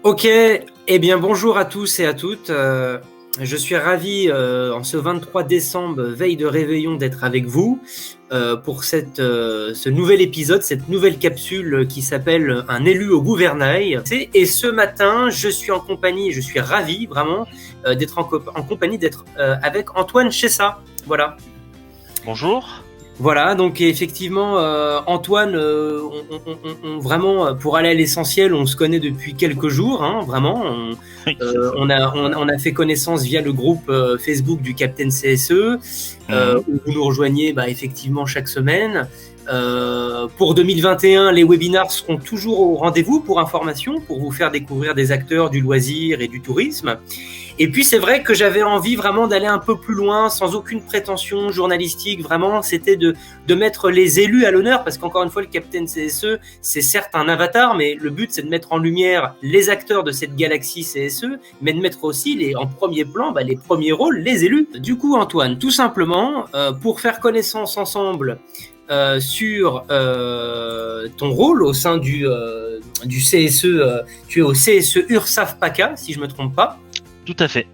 Ok, eh bien bonjour à tous et à toutes. Je suis ravi en ce 23 décembre, veille de réveillon, d'être avec vous pour ce nouvel épisode, cette nouvelle capsule qui s'appelle Un élu au gouvernail. Et ce matin, je suis ravi vraiment d'être en compagnie d'être avec Antoine Chessa. Voilà. Bonjour. Voilà, donc effectivement, Antoine, vraiment, pour aller à l'essentiel, on se connaît depuis quelques jours, hein, vraiment. On a fait connaissance via le groupe Facebook du Captain CSE, où vous nous rejoignez effectivement chaque semaine. Pour 2021, les webinars seront toujours au rendez-vous pour information, pour vous faire découvrir des acteurs du loisir et du tourisme. Et puis c'est vrai que j'avais envie vraiment d'aller un peu plus loin, sans aucune prétention journalistique. Vraiment, c'était de mettre les élus à l'honneur, parce qu'encore une fois, le Captain CSE, c'est certes un avatar, mais le but, c'est de mettre en lumière les acteurs de cette galaxie CSE, mais de mettre aussi en premier plan les premiers rôles, les élus. Du coup, Antoine, tout simplement, pour faire connaissance ensemble sur ton rôle au sein du CSE, tu es au CSE URSAF PACA, si je me trompe pas. Tout à fait.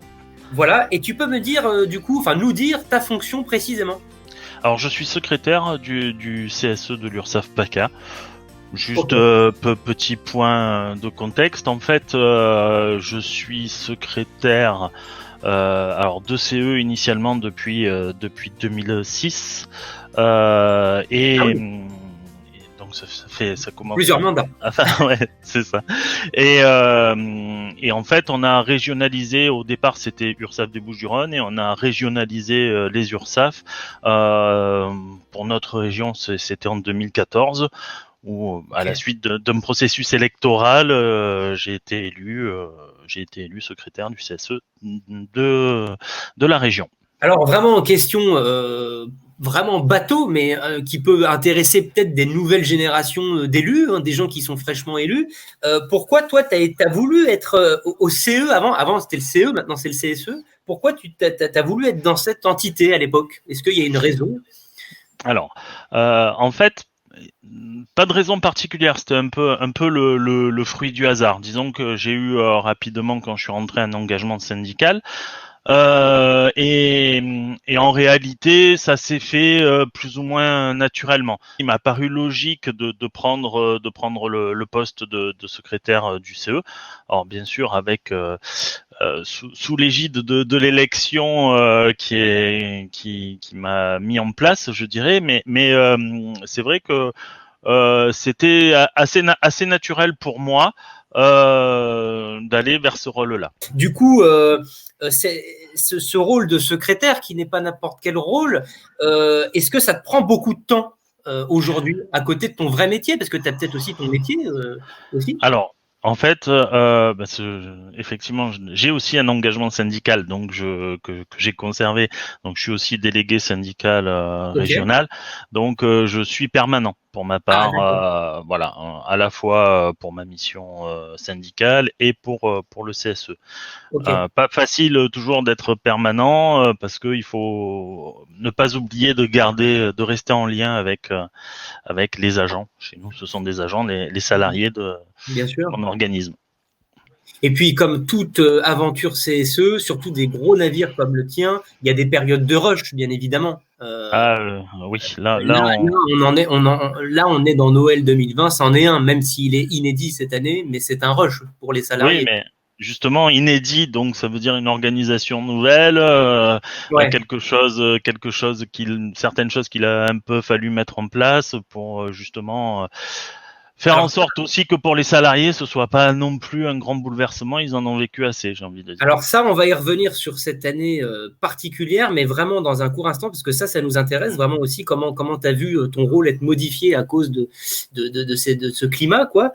Voilà, et tu peux me dire nous dire ta fonction précisément. Alors je suis secrétaire du CSE de l'URSAF PACA. Juste petit point de contexte, en fait je suis secrétaire de CE initialement depuis 2006 donc ça commence plusieurs mandats. Enfin ouais, c'est ça. Et en fait, on a régionalisé. Au départ, c'était URSAF des Bouches-du-Rhône, et on a régionalisé les URSAF. Pour notre région, c'était en 2014, où à la suite d'un processus électoral, j'ai été élu secrétaire du CSE de la région. Alors vraiment en question vraiment bateau, mais qui peut intéresser peut-être des nouvelles générations d'élus, hein, des gens qui sont fraîchement élus. Pourquoi toi, tu as voulu être au CE avant c'était le CE, maintenant c'est le CSE. Pourquoi tu as voulu être dans cette entité à l'époque? Est-ce qu'il y a une raison? Alors, en fait, pas de raison particulière, c'était un peu le fruit du hasard. Disons que j'ai eu rapidement, quand je suis rentré, un engagement syndical. Et en réalité, ça s'est fait plus ou moins naturellement. Il m'a paru logique de prendre le poste de secrétaire du CE. Alors bien sûr, avec sous l'égide de l'élection qui m'a mis en place, je dirais. Mais c'est vrai que c'était assez naturel pour moi d'aller vers ce rôle-là. Du coup, c'est ce rôle de secrétaire, qui n'est pas n'importe quel rôle, est-ce que ça te prend beaucoup de temps aujourd'hui, à côté de ton vrai métier? Parce que tu as peut-être aussi ton métier aussi. Alors, en fait, effectivement, j'ai aussi un engagement syndical, donc que j'ai conservé. Donc, je suis aussi délégué syndical régional. Donc, je suis permanent pour ma part. Voilà, à la fois pour ma mission syndicale et pour le CSE. Pas facile toujours d'être permanent parce que il faut ne pas oublier de rester en lien avec les agents. Chez nous, ce sont des agents, les salariés de mon organisme. Et puis, comme toute aventure CSE, surtout des gros navires comme le tien, il y a des périodes de rush, bien évidemment. Oui, là on est dans Noël 2020, c'en est un, même s'il est inédit cette année, mais c'est un rush pour les salariés. Oui, mais justement inédit, donc ça veut dire une organisation nouvelle, certaines choses qu'il a un peu fallu mettre en place pour justement faire en sorte aussi que pour les salariés, ce soit pas non plus un grand bouleversement. Ils en ont vécu assez, j'ai envie de dire. Alors ça, on va y revenir sur cette année particulière, mais vraiment dans un court instant, parce que ça nous intéresse vraiment aussi, comment tu as vu ton rôle être modifié à cause de ce climat, quoi.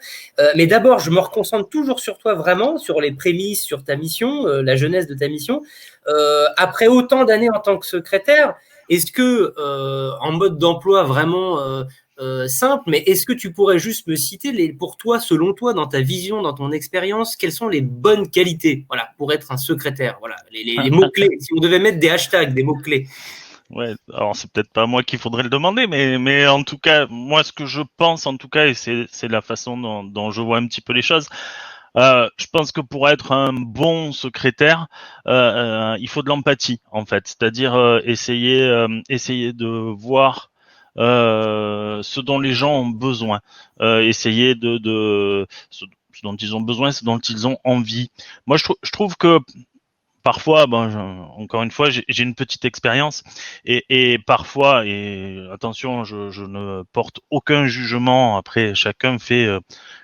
Mais d'abord, je me reconcentre toujours sur toi, vraiment, sur les prémices, sur ta mission, la jeunesse de ta mission. Après autant d'années en tant que secrétaire, est-ce que, en mode d'emploi vraiment simple, mais est-ce que tu pourrais juste me citer, pour toi, selon toi, dans ta vision, dans ton expérience, quelles sont les bonnes qualités, voilà, pour être un secrétaire, voilà, les mots-clés, si on devait mettre des hashtags, des mots-clés. Ouais, alors c'est peut-être pas moi qu'il faudrait le demander, mais en tout cas, moi ce que je pense, en tout cas, et c'est la façon dont je vois un petit peu les choses, Je pense que pour être un bon secrétaire, il faut de l'empathie en fait, c'est-à-dire essayer de voir ce dont les gens ont besoin, essayer de ce dont ils ont besoin, ce dont ils ont envie. Moi, je trouve que parfois, encore une fois, j'ai une petite expérience et parfois, et attention, je ne porte aucun jugement. Après, chacun fait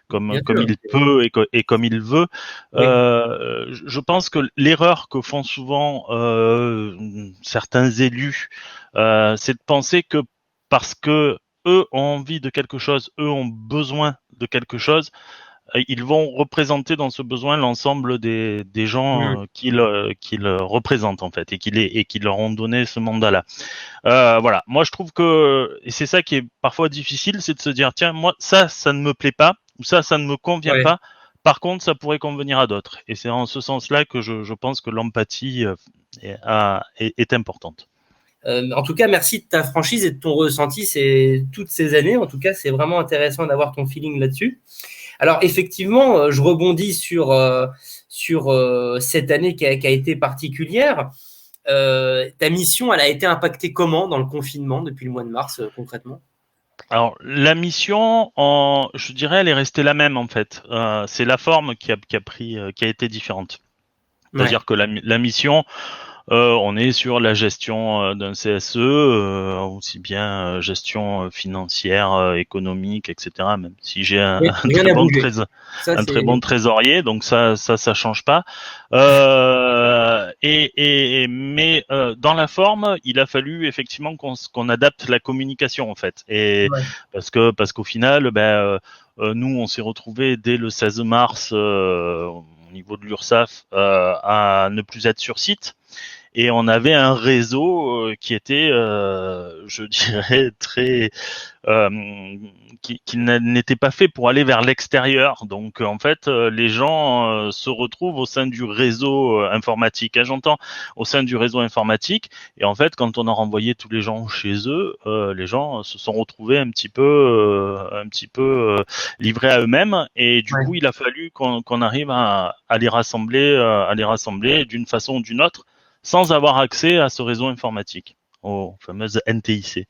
comme il peut et comme il veut. Oui. Je pense que l'erreur que font souvent certains élus, c'est de penser que parce que eux ont envie de quelque chose, eux ont besoin de quelque chose, ils vont représenter dans ce besoin l'ensemble des gens qu'ils représentent en fait et qui leur ont donné ce mandat-là. Voilà. Moi, je trouve que et c'est ça qui est parfois difficile, c'est de se dire tiens, moi ça ne me plaît pas ou ça ne me convient pas. Par contre, ça pourrait convenir à d'autres. Et c'est en ce sens-là que je pense que l'empathie est importante. En tout cas, merci de ta franchise et de ton ressenti toutes ces années. En tout cas, c'est vraiment intéressant d'avoir ton feeling là-dessus. Alors, effectivement, je rebondis sur cette année qui a été particulière. Ta mission, elle a été impactée comment dans le confinement depuis le mois de mars, concrètement? Alors, la mission, je dirais, elle est restée la même en fait. C'est la forme qui a été différente. C'est-à-dire que la mission, on est sur la gestion d'un CSE, aussi bien gestion financière, économique, etc. Même si j'ai un très bon trésorier, donc ça change pas. Mais dans la forme, il a fallu effectivement qu'on adapte la communication en fait. Et parce qu'au final, nous on s'est retrouvés dès le 16 mars au niveau de l'URSSAF à ne plus être sur site. Et on avait un réseau qui était, je dirais, très qui n'était pas fait pour aller vers l'extérieur. Donc en fait, les gens se retrouvent au sein du réseau informatique. J'entends au sein du réseau informatique. Et en fait, quand on a renvoyé tous les gens chez eux, les gens se sont retrouvés un petit peu livrés à eux-mêmes. Et du coup, il a fallu qu'on arrive à les rassembler d'une façon ou d'une autre, sans avoir accès à ce réseau informatique, aux fameuses NTIC.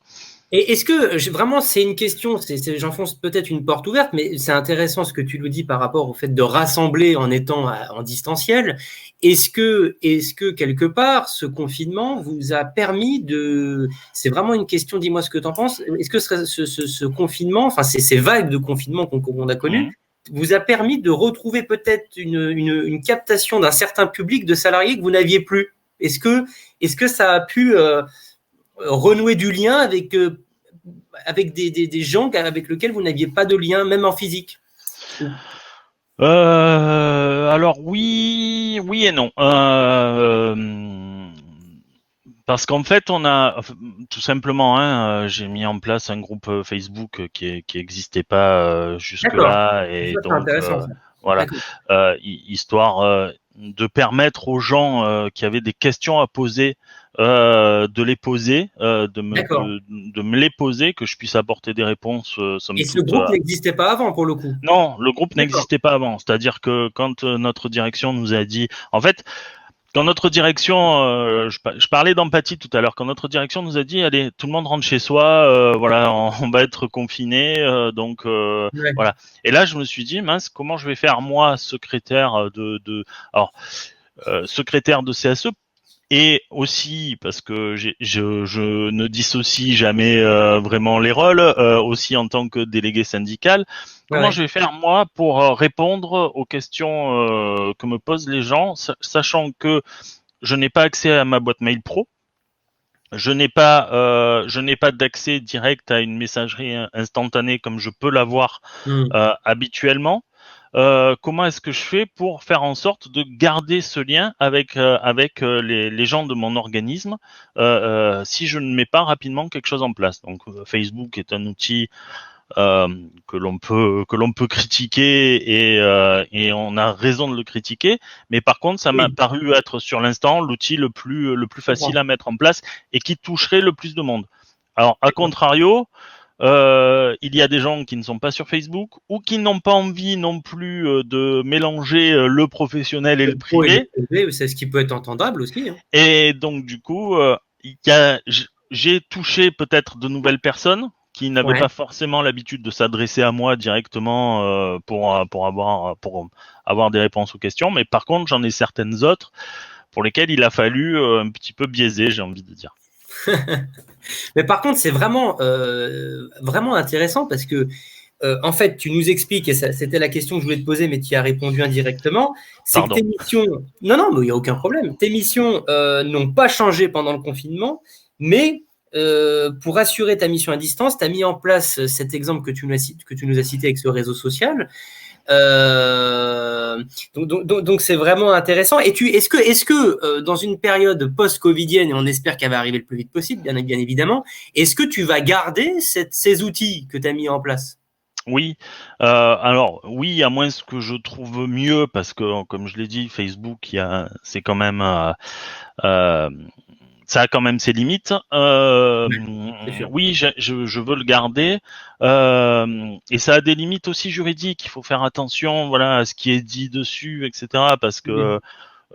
Et est-ce que, vraiment, c'est une question, j'enfonce peut-être une porte ouverte, mais c'est intéressant ce que tu nous dis par rapport au fait de rassembler en étant en distanciel. Est-ce que quelque part, ce confinement vous a permis c'est vraiment une question, dis-moi ce que tu en penses, est-ce que ce confinement, enfin ces vagues de confinement qu'on a connues, vous a permis de retrouver peut-être une captation d'un certain public de salariés que vous n'aviez plus? Est-ce que ça a pu renouer du lien avec des gens avec lesquels vous n'aviez pas de lien, même en physique? Alors oui et non. Parce qu'en fait, on a tout simplement, j'ai mis en place un groupe Facebook qui n'existait pas jusque-là, et donc voilà, histoire de permettre aux gens qui avaient des questions à poser de les poser, de me les poser, que je puisse apporter des réponses. Et ce groupe n'existait pas avant, pour le coup? Non, le groupe n'existait pas avant. C'est-à-dire que quand notre direction nous a dit, en fait, quand notre direction, je parlais d'empathie tout à l'heure, quand notre direction nous a dit, allez, tout le monde rentre chez soi, voilà, on va être confiné, donc voilà. Et là, je me suis dit, mince, comment je vais faire moi, secrétaire secrétaire de CSE, et aussi parce que je ne dissocie jamais vraiment les rôles, aussi en tant que délégué syndical. Comment je vais faire moi pour répondre aux questions que me posent les gens, sachant que je n'ai pas accès à ma boîte mail pro, je n'ai pas d'accès direct à une messagerie instantanée comme je peux l'avoir habituellement. Comment est-ce que je fais pour faire en sorte de garder ce lien avec les gens de mon organisme si je ne mets pas rapidement quelque chose en place? Donc Facebook est un outil que l'on peut critiquer, et on a raison de le critiquer, mais par contre ça m'a paru être sur l'instant l'outil le plus facile à mettre en place et qui toucherait le plus de monde. Alors à contrario, il y a des gens qui ne sont pas sur Facebook ou qui n'ont pas envie non plus de mélanger le professionnel et le privé. C'est ce qui peut être entendable aussi. Hein. Et donc du coup, j'ai touché peut-être de nouvelles personnes qui n'avaient pas forcément l'habitude de s'adresser à moi directement pour avoir des réponses aux questions. Mais par contre, j'en ai certaines autres pour lesquelles il a fallu un petit peu biaiser, j'ai envie de dire. Mais par contre, c'est vraiment intéressant parce que en fait, tu nous expliques, et c'était la question que je voulais te poser, mais tu y as répondu indirectement, c'est que tes missions, non, mais il n'y a aucun problème, tes missions n'ont pas changé pendant le confinement, mais pour assurer ta mission à distance, tu as mis en place cet exemple que tu nous as cité avec ce réseau social. Donc c'est vraiment intéressant. Et est-ce que dans une période post-covidienne, et on espère qu'elle va arriver le plus vite possible, bien évidemment, est-ce que tu vas garder ces outils que tu as mis en place? Oui, alors oui, à moins que je trouve mieux, parce que comme je l'ai dit, Facebook, c'est quand même, ça a quand même ses limites. Oui, je veux le garder, et ça a des limites aussi juridiques. Il faut faire attention, voilà, à ce qui est dit dessus, etc. Parce que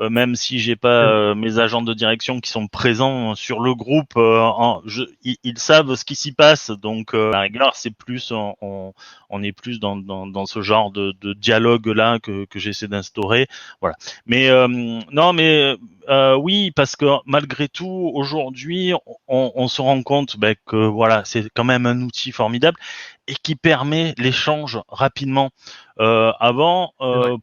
même si j'ai pas mes agents de direction qui sont présents sur le groupe, ils savent ce qui s'y passe. Donc, à la rigueur, c'est plus, on est plus dans ce genre de dialogue là que j'essaie d'instaurer. Voilà. Mais non, mais oui, parce que malgré tout, aujourd'hui, on se rend compte que voilà, c'est quand même un outil formidable et qui permet l'échange rapidement. Avant,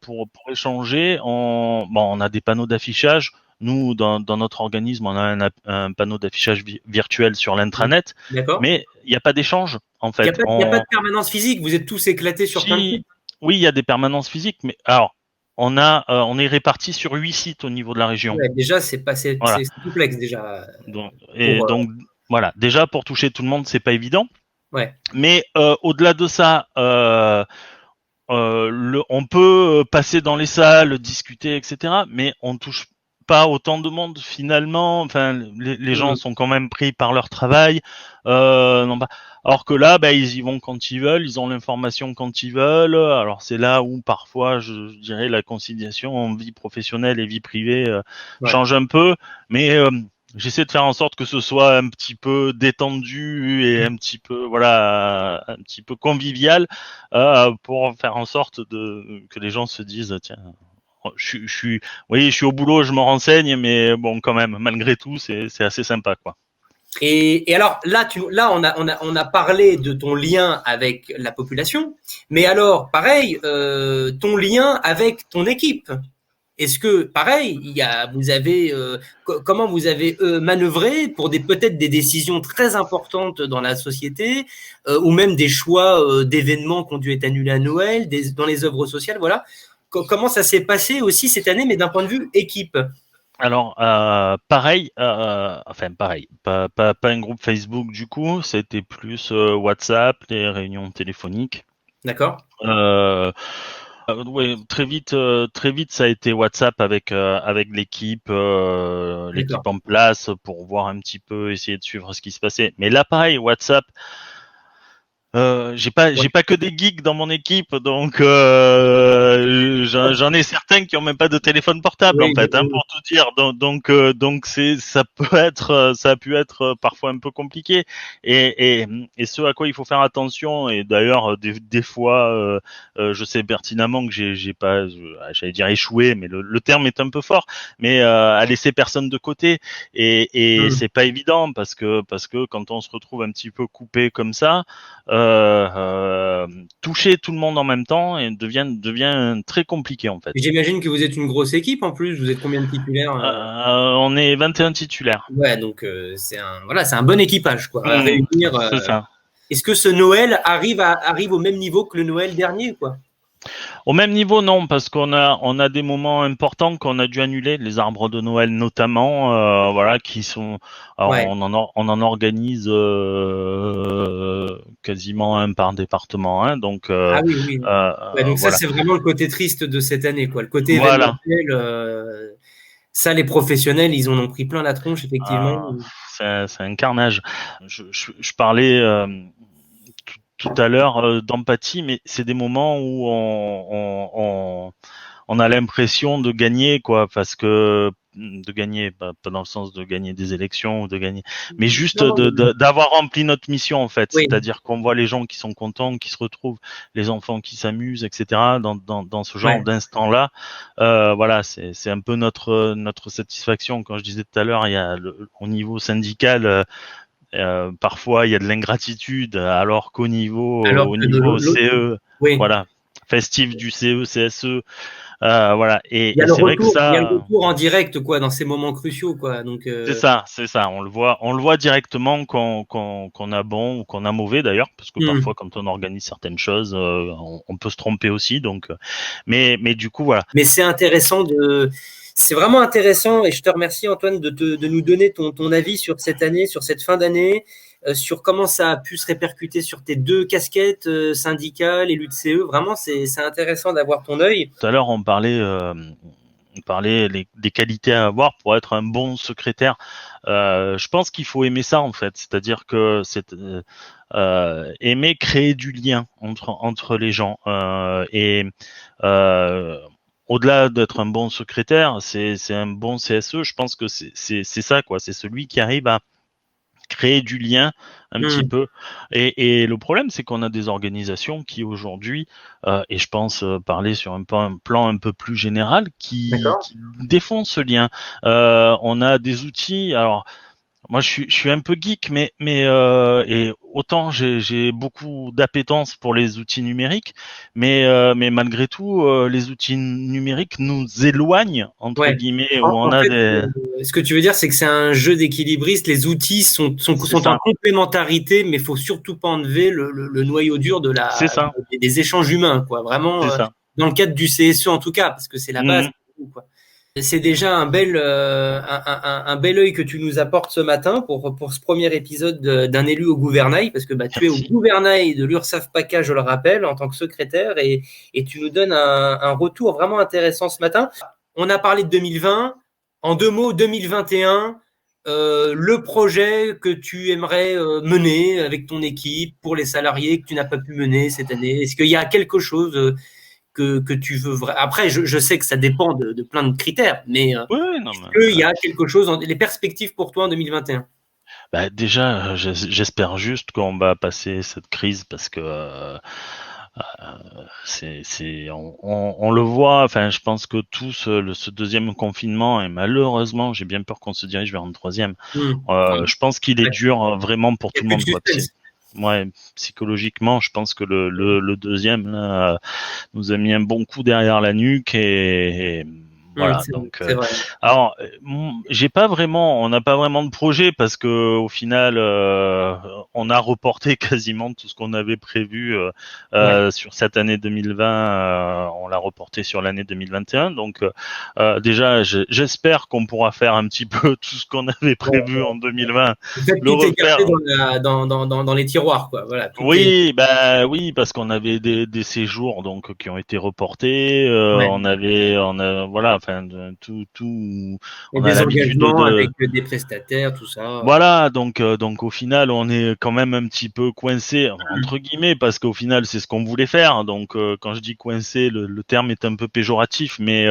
pour échanger, on a des panneaux d'affichage. Nous, dans notre organisme, on a un panneau d'affichage virtuel sur l'intranet, mais il n'y a pas d'échange, en fait. Il n'y a pas de permanence physique, vous êtes tous éclatés sur plein de sites. Oui, il y a des permanences physiques, mais alors, on est répartis sur 8 sites au niveau de la région. Ouais, déjà, c'est complexe, déjà. Donc, voilà, déjà, pour toucher tout le monde, c'est pas évident. Ouais. Mais au-delà de ça, on peut passer dans les salles, discuter, etc. Mais on touche pas autant de monde finalement. Enfin, les gens sont quand même pris par leur travail. Alors que là, ils y vont quand ils veulent, ils ont l'information quand ils veulent. Alors c'est là où parfois, je dirais, la conciliation en vie professionnelle et vie privée change un peu. Mais j'essaie de faire en sorte que ce soit un petit peu détendu et un petit peu un petit peu convivial pour faire en sorte que les gens se disent tiens, je suis au boulot, je me renseigne, mais bon quand même malgré tout c'est assez sympa quoi. Et alors là, on a parlé de ton lien avec la population, mais alors pareil, ton lien avec ton équipe. Est-ce que, pareil, comment vous avez manœuvré pour peut-être des décisions très importantes dans la société, ou même des choix d'événements qui ont dû être annulés à Noël, dans les œuvres sociales, voilà. Comment ça s'est passé aussi cette année, mais d'un point de vue équipe? Alors, pareil, pas un groupe Facebook du coup, c'était plus WhatsApp, les réunions téléphoniques. D'accord. Oui, très vite, ça a été WhatsApp avec l'équipe en place pour voir un petit peu, essayer de suivre ce qui se passait. Mais là, pareil, WhatsApp. J'ai pas que des geeks dans mon équipe, donc j'en ai certains qui ont même pas de téléphone portable en fait, pour tout dire. Donc ça a pu être parfois un peu compliqué. Et ce à quoi il faut faire attention. Et d'ailleurs des fois, je sais pertinemment que j'ai pas, j'allais dire échoué, mais le terme est un peu fort, mais à laisser personne de côté. Et c'est pas évident parce que quand on se retrouve un petit peu coupé comme ça. Toucher tout le monde en même temps et devient très compliqué en fait. J'imagine que vous êtes une grosse équipe en plus. Vous êtes combien de titulaires? On est 21 titulaires. Ouais, donc c'est un bon équipage quoi. À réunir. C'est ça. Est-ce que ce Noël arrive au même niveau que le Noël dernier quoi? Au même niveau, non, parce qu'on a des moments importants qu'on a dû annuler, les arbres de Noël notamment, qui sont. Alors on en organise quasiment un par département, hein, donc. Oui. Donc ça c'est vraiment le côté triste de cette année, quoi. Le côté événementiel. Ça, les professionnels, ils en ont pris plein la tronche, effectivement. C'est un carnage. Je parlais tout à l'heure d'empathie, mais c'est des moments où on a l'impression de gagner, quoi, parce que de gagner, pas dans le sens de gagner des élections ou de gagner, mais juste Non, d'avoir rempli notre mission, en fait. oui, C'est-à-dire qu'on voit les gens qui sont contents, qui se retrouvent, les enfants qui s'amusent, etc. Dans ce genre ouais. d'instant-là, voilà, c'est un peu notre satisfaction. Quand je disais tout à l'heure, il y a au niveau syndical. Parfois, il y a de l'ingratitude, alors Alors au que de niveau l'autre, CE, oui. voilà, festif du CE, CSE, voilà. Et c'est vrai que Il y a le ça, retour en direct, quoi, dans ces moments cruciaux, quoi. Donc, c'est ça. On le voit directement qu'on a bon ou qu'on a mauvais d'ailleurs, parce que parfois, quand on organise certaines choses, on peut se tromper aussi. Donc, mais du coup, voilà. mais c'est vraiment intéressant et je te remercie Antoine de nous donner ton avis sur cette année, sur cette fin d'année, sur comment ça a pu se répercuter sur tes deux casquettes syndicales et l'UTCE. Vraiment, c'est intéressant d'avoir ton œil. Tout à l'heure, on parlait des qualités à avoir pour être un bon secrétaire. Je pense qu'il faut aimer ça en fait, c'est-à-dire que c'est aimer créer du lien entre les gens et euh, au-delà d'être un bon secrétaire, c'est un bon CSE. Je pense que c'est ça quoi, c'est celui qui arrive à créer du lien un petit Mmh. peu. Et le problème, c'est qu'on a des organisations qui aujourd'hui, et je pense parler sur un plan un peu plus général, D'accord. qui défont ce lien. On a des outils. Alors, moi, je suis un peu geek, et autant j'ai beaucoup d'appétence pour les outils numériques, mais malgré tout, les outils numériques nous éloignent entre Ouais. guillemets où on En a fait, des. ce que tu veux dire, c'est que c'est un jeu d'équilibriste. Les outils C'est sont en ça, complémentarité, mais il faut surtout pas enlever le noyau dur c'est ça, des échanges humains, quoi. Vraiment, c'est ça. dans le cadre du CSE en tout cas, parce que c'est la base. Mhm. Quoi. C'est déjà un bel œil que tu nous apportes ce matin pour ce premier épisode d'un élu au gouvernail, parce que bah, tu es au Merci. gouvernail de l'URSSAF PACA, je le rappelle, en tant que secrétaire, et tu nous donnes un retour vraiment intéressant ce matin. On a parlé de 2020. En deux mots, 2021, le projet que tu aimerais mener avec ton équipe pour les salariés que tu n'as pas pu mener cette année. Est-ce qu'il y a quelque chose que tu veux vraiment. Après, je sais que ça dépend de plein de critères, mais Oui, oui, non, mais, est-ce qu'il y a quelque chose, les perspectives pour toi en 2021? bah, déjà, j'espère juste qu'on va passer cette crise parce que on le voit. Enfin, je pense que tous ce deuxième confinement et malheureusement, j'ai bien peur qu'on se dirige vers un troisième. Hmm. Je pense qu'il est Ouais. dur vraiment pour Il tout n'y a le plus de monde, quoi. suspense. Ouais, psychologiquement, je pense que le deuxième là, nous a mis un bon coup derrière la nuque et voilà. Donc, C'est vrai. alors, j'ai pas vraiment, on n'a pas vraiment de projet parce que au final, on a reporté quasiment tout ce qu'on avait prévu Ouais. sur cette année 2020. On l'a reporté sur l'année 2021. Donc, déjà, j'espère qu'on pourra faire un petit peu tout ce qu'on avait prévu en 2020, En fait, le tout est gardé refaire. dans les tiroirs, quoi. Voilà, tout est. Oui, bah oui, parce qu'on avait des séjours donc qui ont été reportés. Ouais. Voilà, enfin Et on a des l'habitude engagements avec des prestataires, tout ça. voilà, donc au final, on est quand même un petit peu coincé entre guillemets parce qu'au final, c'est ce qu'on voulait faire. Donc quand je dis coincé, le terme est un peu péjoratif, mais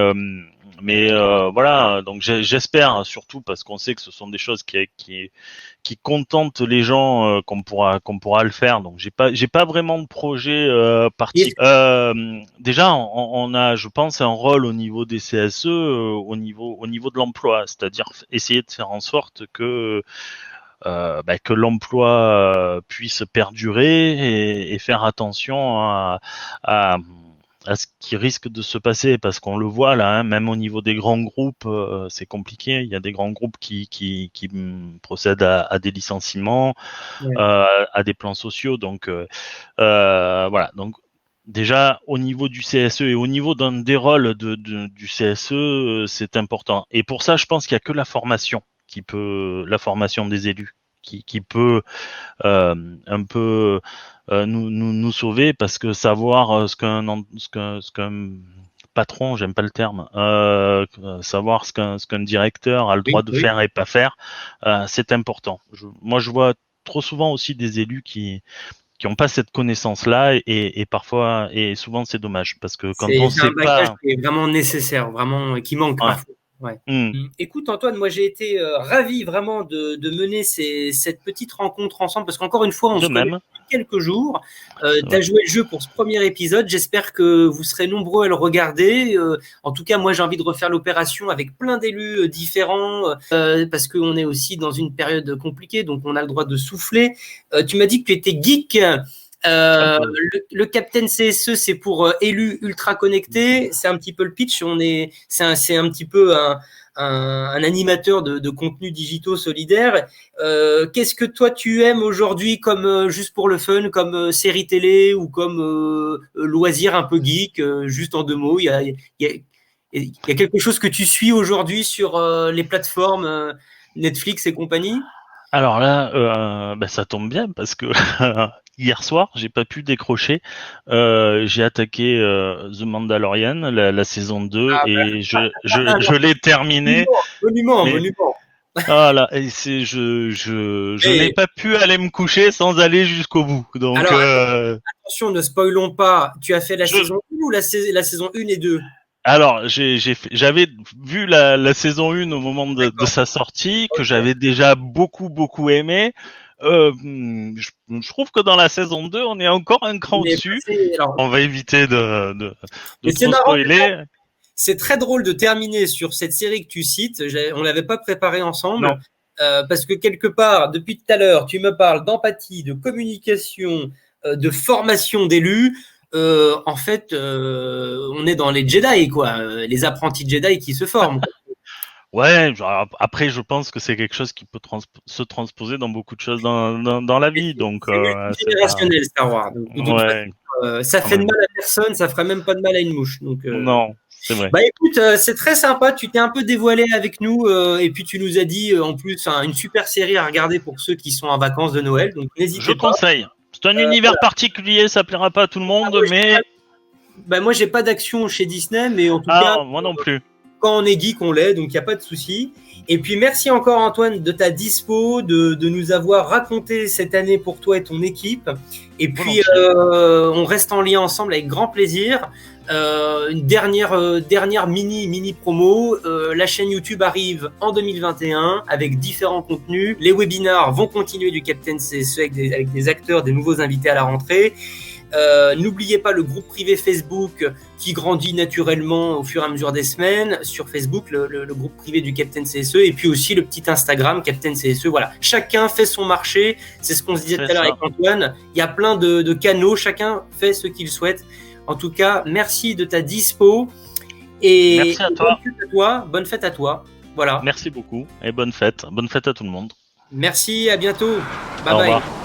voilà. Donc j'espère surtout parce qu'on sait que ce sont des choses qui contentent les gens qu'on pourra le faire. Donc j'ai pas vraiment de projet Et- déjà, on a, je pense, un rôle au niveau des CSE, au niveau de l'emploi, c'est-à-dire essayer de faire en sorte que l'emploi puisse perdurer et faire attention à, à ce qui risque de se passer parce qu'on le voit là, hein, même au niveau des grands groupes, c'est compliqué. Il y a des grands groupes qui procèdent à des licenciements, ouais. à des plans sociaux. Donc voilà. Donc déjà au niveau du CSE et au niveau d'un des rôles du CSE, c'est important. Et pour ça, je pense qu'il y a que la formation des élus qui peut un peu nous sauver parce que savoir ce qu'un patron, j'aime pas le terme, savoir ce qu'un directeur a le droit Oui, de oui. faire et pas faire, c'est important. Moi, je vois trop souvent aussi des élus ont pas cette connaissance-là et parfois et souvent c'est dommage parce que quand on sait un bagage pas, qui est vraiment nécessaire, vraiment qui manque parfois. Ouais. Écoute Antoine, moi j'ai été ravi vraiment de mener cette petite rencontre ensemble parce qu'encore une fois on se connaît depuis quelques jours. Tu as joué le jeu pour ce premier épisode. J'espère que vous serez nombreux à le regarder. En tout cas, moi j'ai envie de refaire l'opération avec plein d'élus différents parce qu'on est aussi dans une période compliquée, donc on a le droit de souffler. Tu m'as dit que tu étais geek. Le Captain CSE, c'est pour élus ultra connectés. C'est un petit peu le pitch. C'est un petit peu un animateur de contenu digitaux solidaires. Qu'est-ce que toi tu aimes aujourd'hui comme juste pour le fun, comme série télé ou comme loisir un peu geek, juste en 2 mots. Il y a quelque chose que tu suis aujourd'hui sur les plateformes Netflix et compagnie? Alors là, ça tombe bien parce que hier soir, j'ai pas pu décrocher. J'ai attaqué The Mandalorian, la saison 2, et je l'ai terminé. Monument. Voilà, et je n'ai pas pu aller me coucher sans aller jusqu'au bout. Donc, alors, attention, ne spoilons pas. Tu as fait la saison 1 ou la saison 1 et 2? Alors, j'avais vu la saison 1 au moment de sa sortie, que j'avais déjà beaucoup aimé. Je trouve que dans la saison 2, on est encore un cran au-dessus. On va éviter de trop spoiler. C'est très drôle de terminer sur cette série que tu cites. On l'avait pas préparé ensemble. Parce que quelque part, depuis tout à l'heure, tu me parles d'empathie, de communication, de formation d'élus. En fait, on est dans les Jedi, quoi, les apprentis Jedi qui se forment. Ouais, après, je pense que c'est quelque chose qui peut se transposer dans beaucoup de choses dans la vie. Donc, c'est générationnel, Star Wars. Donc, ça fait de mal à personne, ça ferait même pas de mal à une mouche. Donc, non, c'est vrai. Bah écoute, c'est très sympa. Tu t'es un peu dévoilé avec nous et puis tu nous as dit en plus une super série à regarder pour ceux qui sont en vacances de Noël. Donc n'hésitez pas. Je conseille. C'est un univers particulier, ça plaira pas à tout le monde, mais. Bah moi j'ai pas d'action chez Disney, mais en tout cas. Moi non plus. Quand on est geek, on l'est, donc il n'y a pas de souci. Et puis merci encore Antoine de ta dispo, de nous avoir raconté cette année pour toi et ton équipe. Et puis on reste en lien ensemble avec grand plaisir. Une dernière mini promo. La chaîne YouTube arrive en 2021 avec différents contenus. Les webinars vont continuer du Captain CSE avec des acteurs, des nouveaux invités à la rentrée. N'oubliez pas le groupe privé Facebook qui grandit naturellement au fur et à mesure des semaines sur Facebook, le groupe privé du Captain CSE, et puis aussi le petit Instagram Captain CSE. Voilà, chacun fait son marché, c'est ce qu'on se disait tout à l'heure avec Antoine. Il y a plein de canaux, chacun fait ce qu'il souhaite. En tout cas, merci de ta dispo et merci à toi. Bonne fête à toi. Voilà. Merci beaucoup et bonne fête à tout le monde. Merci, à bientôt. Bye Au bye. revoir.